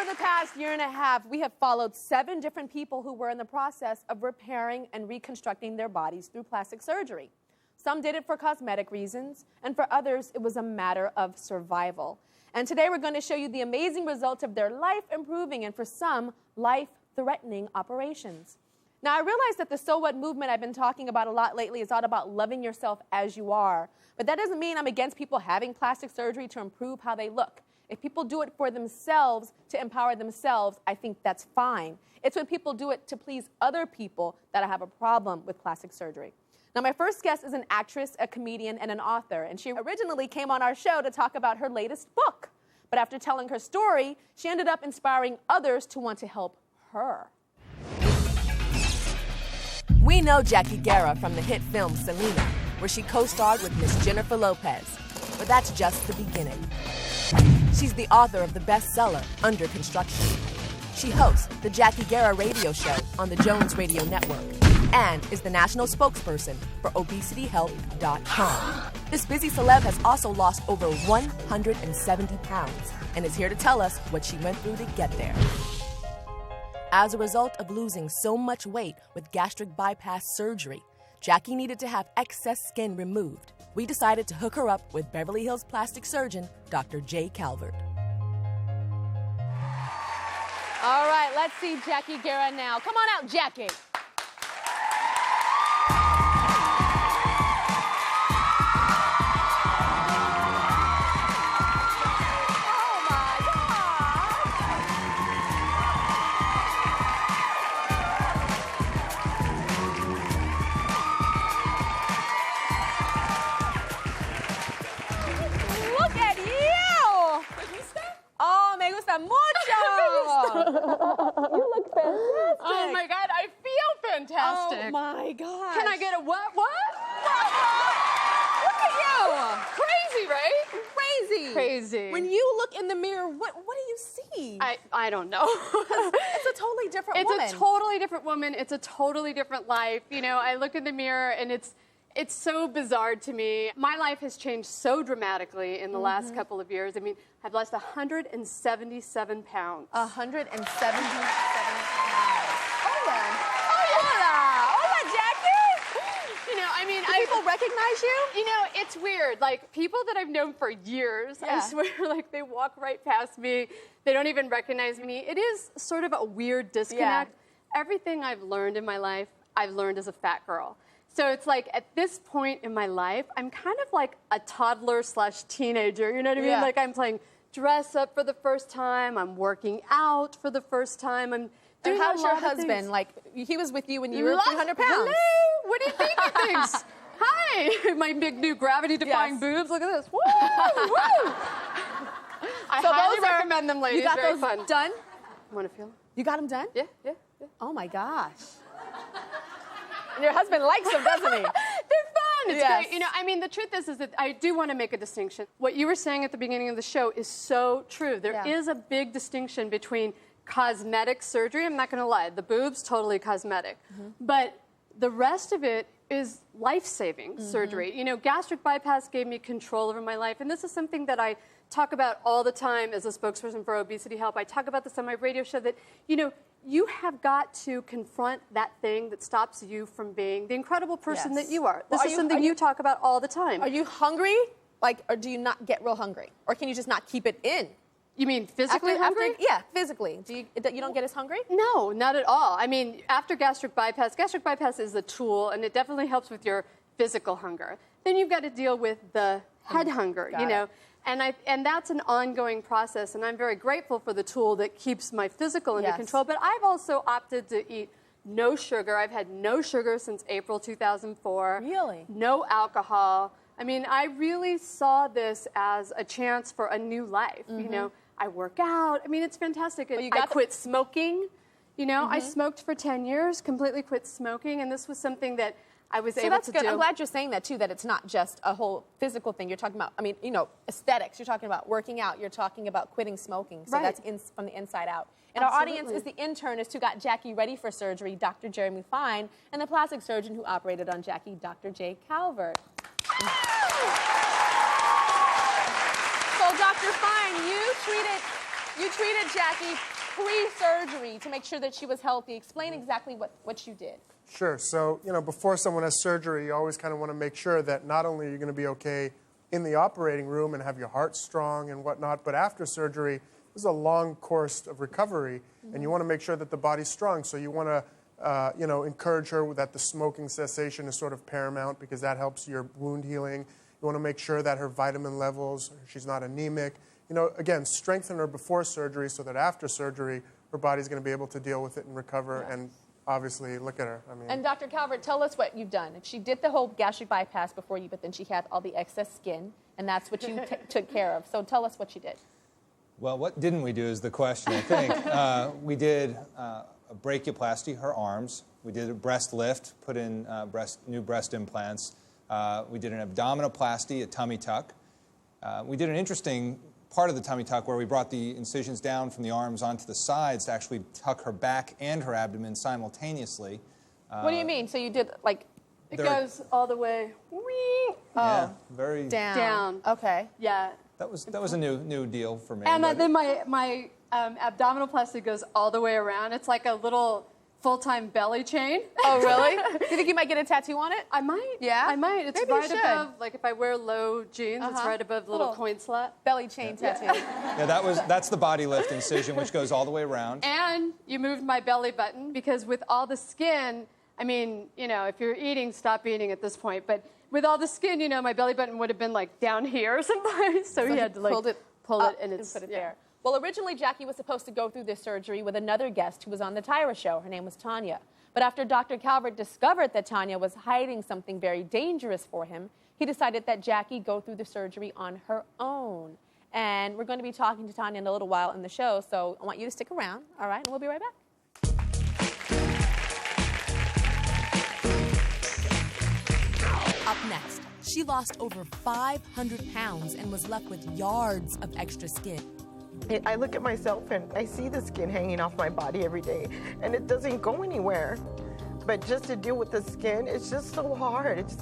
over the past year and a half, we have followed 7 different people who were in the process of repairing and reconstructing their bodies through plastic surgery. Some did it for cosmetic reasons, and for others, it was a matter of survival. And today we're going to show you the amazing results of their life-improving and, for some, life-threatening operations. Now, I realize that the So What movement I've been talking about a lot lately is all about loving yourself as you are. But that doesn't mean I'm against people having plastic surgery to improve how they look. If people do it for themselves, to empower themselves, I think that's fine. It's when people do it to please other people that I have a problem with plastic surgery. Now, my first guest is an actress, a comedian, and an author, and she originally came on our show to talk about her latest book. But after telling her story, she ended up inspiring others to want to help her. We know Jackie Guerra from the hit film Selena, where she co-starred with Miss Jennifer Lopez. But that's just the beginning. She's the author of the bestseller, Under Construction. She hosts the Jackie Guerra radio show on the Jones Radio Network and is the national spokesperson for ObesityHelp.com. This busy celeb has also lost over 170 pounds and is here to tell us what she went through to get there. As a result of losing so much weight with gastric bypass surgery, Jackie needed to have excess skin removed. We decided to hook her up with Beverly Hills plastic surgeon, Dr. Jay Calvert. All right, let's see Jackie Guerra now. Come on out, Jackie. Mucho! You look fantastic. Oh my God, I feel fantastic. Oh my God. Can I get a what? Look at you. Crazy, right? Crazy. Crazy. When you look in the mirror, what do you see? I don't know. It's a totally different woman. It's a totally different woman. It's a totally different life. You know, I look in the mirror and it's so bizarre to me. My life has changed so dramatically in the last couple of years. I mean, I've lost 177 pounds. 177 pounds. Hola. Hola, Jackie. You know, I mean, Do people recognize you? You know, it's weird. Like, people that I've known for years, I swear, like, they walk right past me. They don't even recognize me. It is sort of a weird disconnect. Yeah. Everything I've learned in my life, I've learned as a fat girl. So it's like, at this point in my life, I'm kind of like a toddler/teenager, you know what I mean? Yeah. Like, I'm playing dress up for the first time, I'm working out for the first time, I'm doing how's a your lot of husband? things. Like, he was with you when you were 300 pounds. Hello, what do you think he thinks? Hi, my big new gravity-defying boobs, look at this, woo, woo. I highly recommend them, ladies, You got very those fun. done? Want to feel them? You got them done? Yeah. Oh my gosh. And your husband likes them, doesn't he? They're fun. It's Yes. great. You know, I mean, the truth is that I do want to make a distinction. What you were saying at the beginning of the show is so true. There is a big distinction between cosmetic surgery. I'm not going to lie. The boobs, totally cosmetic. But the rest of it is life-saving surgery. You know, gastric bypass gave me control over my life. And this is something that I talk about all the time as a spokesperson for Obesity Help. I talk about this on my radio show that, you know, you have got to confront that thing that stops you from being the incredible person that you are. This is something you talk about all the time. Are you hungry? Like, or do you not get real hungry? Or can you just not keep it in? You mean physically hungry? Yeah, physically. You don't get as hungry? No, not at all. I mean, after gastric bypass is a tool, and it definitely helps with your physical hunger. Then you've got to deal with the head hunger, you know. And that's an ongoing process, and I'm very grateful for the tool that keeps my physical under control. But I've also opted to eat no sugar. I've had no sugar since April 2004. Really? No alcohol. I mean, I really saw this as a chance for a new life. You know, I work out. I mean, it's fantastic. I quit smoking. You know, I smoked for 10 years, completely quit smoking, and this was something that I was able to do. I'm glad you're saying that, too, that it's not just a whole physical thing. You're talking about, I mean, you know, aesthetics. You're talking about working out. You're talking about quitting smoking. So that's from the inside out. And our audience is the internist who got Jackie ready for surgery, Dr. Jeremy Fine, and the plastic surgeon who operated on Jackie, Dr. Jay Calvert. So, Dr. Fine, you treated Jackie pre-surgery to make sure that she was healthy. Explain exactly what you did. Sure. So, before someone has surgery, you always kind of want to make sure that not only are you going to be okay in the operating room and have your heart strong and whatnot, but after surgery, this is a long course of recovery, and you want to make sure that the body's strong. So you want to, encourage her that the smoking cessation is sort of paramount because that helps your wound healing. You want to make sure that her vitamin levels, she's not anemic. Again, strengthen her before surgery so that after surgery, her body's going to be able to deal with it and recover. Yes. And obviously, look at her. And Dr. Calvert, tell us what you've done. She did the whole gastric bypass before you, but then she had all the excess skin, and that's what you took care of. So tell us what you did. Well, what didn't we do is the question, I think. We did a brachioplasty, her arms. We did a breast lift, put in new breast implants. We did an abdominoplasty, a tummy tuck. We did an interesting part of the tummy tuck where we brought the incisions down from the arms onto the sides to actually tuck her back and her abdomen simultaneously. What do you mean? So you did like... It goes all the way. Yeah, very... Down. Okay. Yeah. That was a new deal for me. And then my abdominoplasty goes all the way around. It's like a little full-time belly chain. Oh, really? Do you think you might get a tattoo on it? I might. Yeah? I might. It's Maybe right above, like if I wear low jeans, it's right above the little coin slot. Belly chain tattoo. Yeah, that's the body lift incision, which goes all the way around. And you moved my belly button because with all the skin, I mean, if you're eating, stop eating at this point. But with all the skin, my belly button would have been like down here someplace. So he had to like pull it and put it there. Well, originally Jackie was supposed to go through this surgery with another guest who was on the TYRA show. Her name was Tanya. But after Dr. Calvert discovered that Tanya was hiding something very dangerous for him, he decided that Jackie go through the surgery on her own. And we're going to be talking to Tanya in a little while in the show, so I want you to stick around, all right? And we'll be right back. Up next, she lost over 500 pounds and was left with yards of extra skin. I look at myself and I see the skin hanging off my body every day, and it doesn't go anywhere. But just to deal with the skin, it's just so hard. It's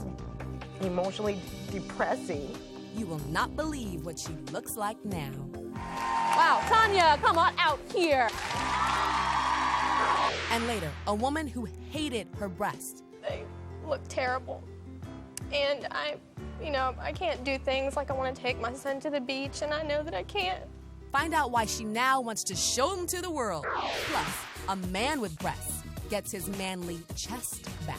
emotionally depressing. You will not believe what she looks like now. Wow, Tanya, come on out here. And later, a woman who hated her breasts. They look terrible. And I can't do things like I want to take my son to the beach, and I know that I can't. Find out why she now wants to show them to the world. Plus, a man with breasts gets his manly chest back.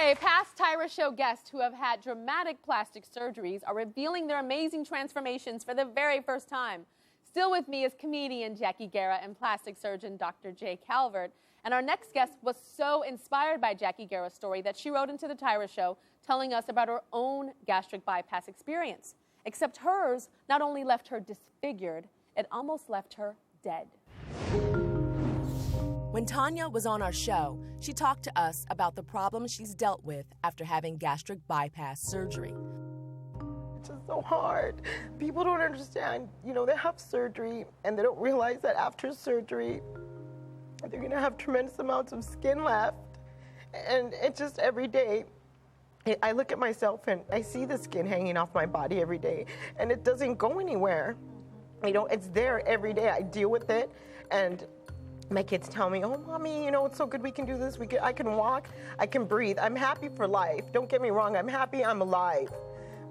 Today, past TYRA show guests who have had dramatic plastic surgeries are revealing their amazing transformations for the very first time. Still with me is comedian Jackie Guerra and plastic surgeon Dr. Jay Calvert. And our next guest was so inspired by Jackie Guerra's story that she wrote into the TYRA show telling us about her own gastric bypass experience. Except hers not only left her disfigured, it almost left her dead. When Tanya was on our show, she talked to us about the problems she's dealt with after having gastric bypass surgery. It's just so hard. People don't understand, they have surgery and they don't realize that after surgery, they're gonna have tremendous amounts of skin left. And it's just every day, I look at myself and I see the skin hanging off my body every day and it doesn't go anywhere. It's there every day. I deal with it and my kids tell me, oh, Mommy, it's so good we can do this. I can walk, I can breathe. I'm happy for life. Don't get me wrong, I'm happy I'm alive.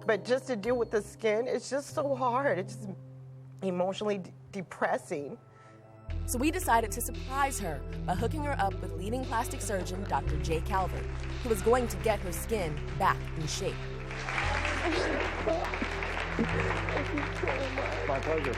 But just to deal with the skin, it's just so hard. It's just emotionally depressing. So we decided to surprise her by hooking her up with leading plastic surgeon Dr. Jay Calvert, who was going to get her skin back in shape. My pleasure.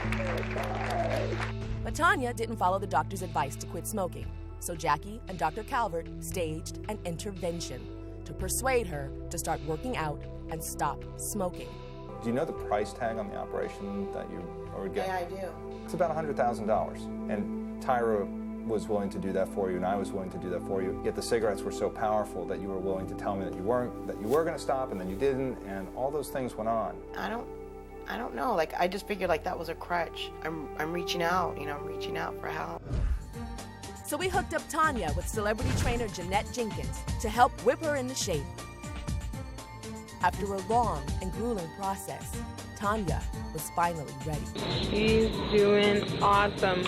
But Tanya didn't follow the doctor's advice to quit smoking, so Jackie and Dr. Calvert staged an intervention to persuade her to start working out and stop smoking. Do you know the price tag on the operation that you are getting? Yeah, I do. It's about $100,000. And TYRA was willing to do that for you, and I was willing to do that for you. Yet the cigarettes were so powerful that you were willing to tell me that you were going to stop, and then you didn't, and all those things went on. I don't know. I just figured that was a crutch. I'm reaching out, I'm reaching out for help. So we hooked up Tanya with celebrity trainer Jeanette Jenkins to help whip her into shape. After a long and grueling process, Tanya was finally ready. She's doing awesome,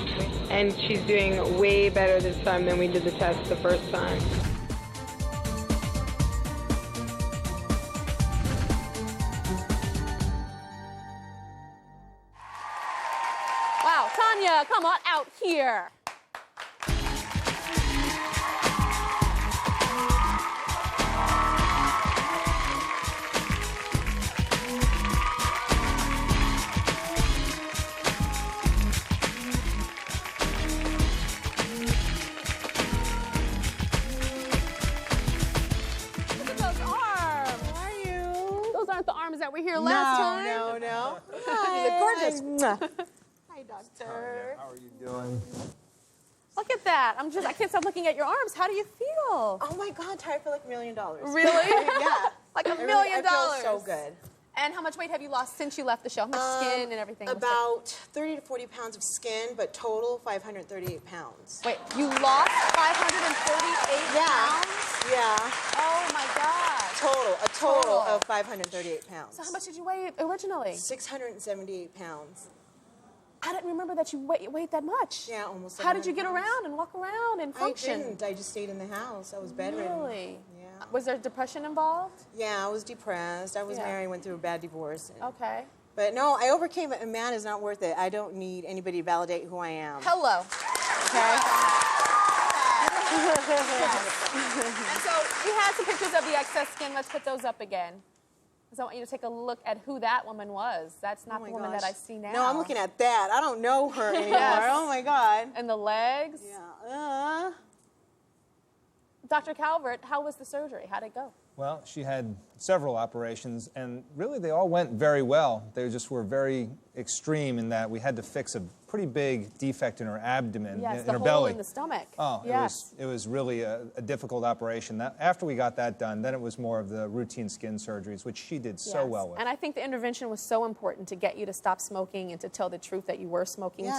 and she's doing way better this time than we did the test the first time. Wow, Tanya, come on out here. That were here last time. No. Hi. You look gorgeous. Hi, doctor. How are you doing? Look at that. I can't stop looking at your arms. How do you feel? Oh my God, I feel like $1 million. Really? Yeah. Like $1 million. I feel so good. And how much weight have you lost since you left the show? How much skin and everything? About 30 to 40 pounds of skin, but total 538 pounds. Wait, you lost 538 pounds? Yeah. Oh my God. A total of 538 pounds. So how much did you weigh originally? 678 pounds. I didn't remember that you weighed that much. Yeah, almost. How did you get around and walk around and function? I didn't. I just stayed in the house. I was bedridden. Really? Yeah. Was there depression involved? Yeah, I was depressed. I was married, went through a bad divorce. Okay. But no, I overcame it. A man is not worth it. I don't need anybody to validate who I am. Hello. Okay? And so we had some pictures of the excess skin. Let's put those up again. So I want you to take a look at who that woman was. That's not the woman that I see now. No, I'm looking at that. I don't know her anymore. Yes. Oh my God. And the legs. Yeah. Dr. Calvert, how was the surgery? How'd it go? Well, she had several operations, and really they all went very well. They just were very extreme in that we had to fix a pretty big defect in her abdomen, Yes, in the her hole belly. in the stomach. Oh, yes. it was really a difficult operation. After we got that done, then it was more of the routine skin surgeries, which she did so well with. And I think the intervention was so important to get you to stop smoking and to tell the truth that you were smoking,